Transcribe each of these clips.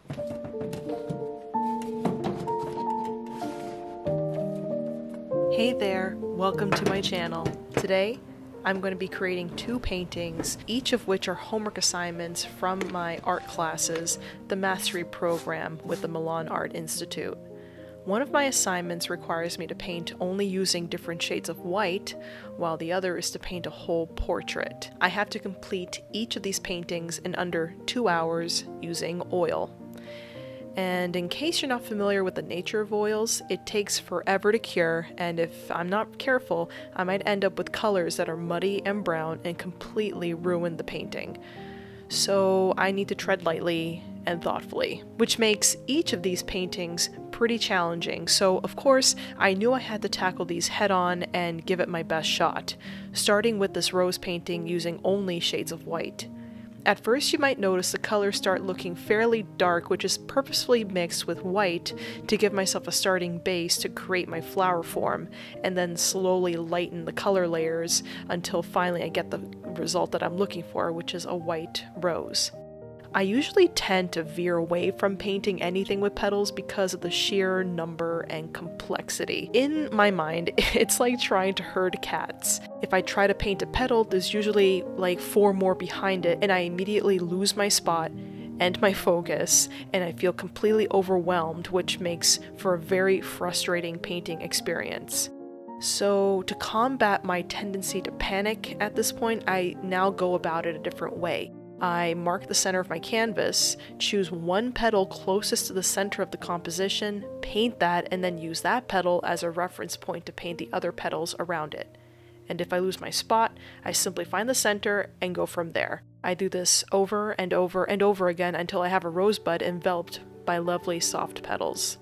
Hey there, welcome to my channel. Today, I'm going to be creating 2 paintings, each of which are homework assignments from my art classes, the Mastery program with the Milan Art Institute. One of my assignments requires me to paint only using different shades of white, while the other is to paint a whole portrait. I have to complete each of these paintings in under 2 hours using oil. And in case you're not familiar with the nature of oils, it takes forever to cure, and if I'm not careful, I might end up with colors that are muddy and brown and completely ruin the painting. So I need to tread lightly and thoughtfully, which makes each of these paintings pretty challenging. So of course, I knew I had to tackle these head on and give it my best shot, starting with this rose painting using only shades of white. At first, you might notice the colors start looking fairly dark, which is purposefully mixed with white to give myself a starting base to create my flower form, and then slowly lighten the color layers until finally I get the result that I'm looking for, which is a white rose. I usually tend to veer away from painting anything with petals because of the sheer number and complexity. In my mind, it's like trying to herd cats. If I try to paint a petal, there's usually like 4 more behind it, and I immediately lose my spot and my focus, and I feel completely overwhelmed, which makes for a very frustrating painting experience. So to combat my tendency to panic at this point, I now go about it a different way. I mark the center of my canvas, choose one petal closest to the center of the composition, paint that, and then use that petal as a reference point to paint the other petals around it. And if I lose my spot, I simply find the center and go from there. I do this over and over and over again until I have a rosebud enveloped by lovely soft petals.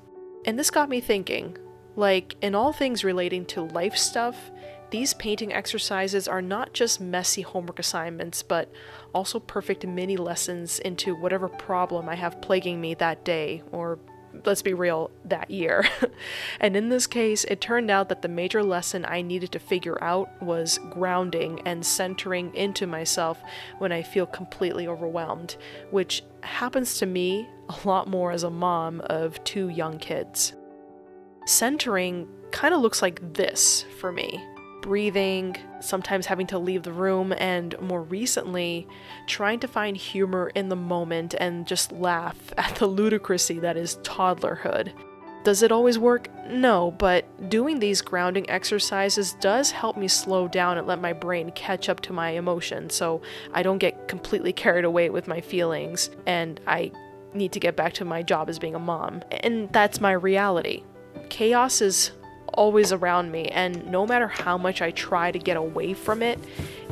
And this got me thinking, like in all things relating to life stuff, these painting exercises are not just messy homework assignments, but also perfect mini lessons into whatever problem I have plaguing me that day, or let's be real, that year. And in this case, it turned out that the major lesson I needed to figure out was grounding and centering into myself when I feel completely overwhelmed, which happens to me a lot more as a mom of 2 young kids. Centering kind of looks like this for me. Breathing, sometimes having to leave the room, and more recently, trying to find humor in the moment and just laugh at the ludicrousy that is toddlerhood. Does it always work? No, but doing these grounding exercises does help me slow down and let my brain catch up to my emotions, so I don't get completely carried away with my feelings, and I need to get back to my job as being a mom. And that's my reality. Chaos is always around me, and no matter how much I try to get away from it,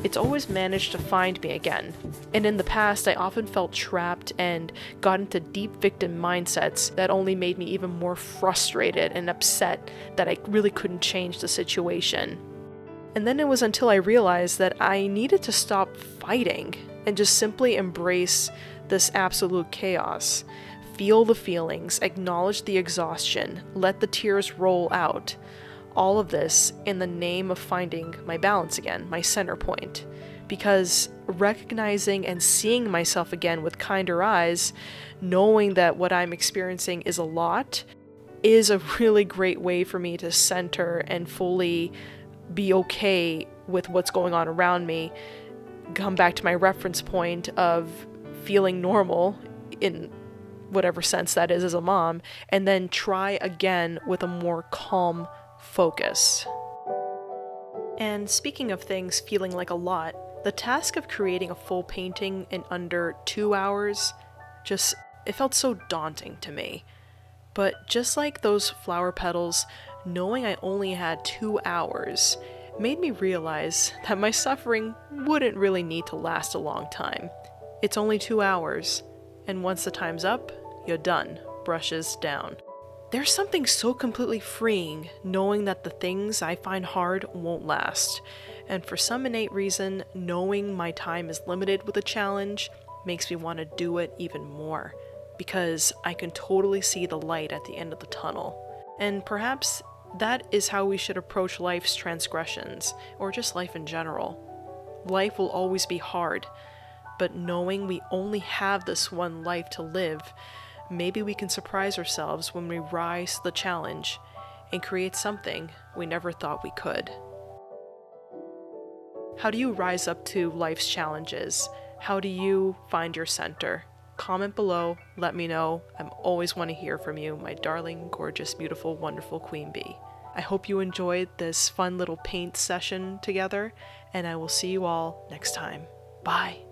it's always managed to find me again. And in the past, I often felt trapped and got into deep victim mindsets that only made me even more frustrated and upset that I really couldn't change the situation. And then it was until I realized that I needed to stop fighting and just simply embrace this absolute chaos. Feel the feelings, acknowledge the exhaustion, let the tears roll out. All of this in the name of finding my balance again, my center point. Because recognizing and seeing myself again with kinder eyes, knowing that what I'm experiencing is a lot, is a really great way for me to center and fully be okay with what's going on around me. Come back to my reference point of feeling normal in whatever sense that is as a mom, and then try again with a more calm focus. And speaking of things feeling like a lot, the task of creating a full painting in under 2 hours, it felt so daunting to me. But just like those flower petals, knowing I only had 2 hours made me realize that my suffering wouldn't really need to last a long time. It's only 2 hours, and once the time's up, you're done. Brushes down. There's something so completely freeing knowing that the things I find hard won't last. And for some innate reason, knowing my time is limited with a challenge makes me want to do it even more, because I can totally see the light at the end of the tunnel. And perhaps that is how we should approach life's transgressions, or just life in general. Life will always be hard, but knowing we only have this one life to live maybe we can surprise ourselves when we rise to the challenge and create something we never thought we could. How do you rise up to life's challenges? How do you find your center? Comment below, let me know. I'm always want to hear from you, my darling, gorgeous, beautiful, wonderful queen bee. I hope you enjoyed this fun little paint session together, and I will see you all next time. Bye.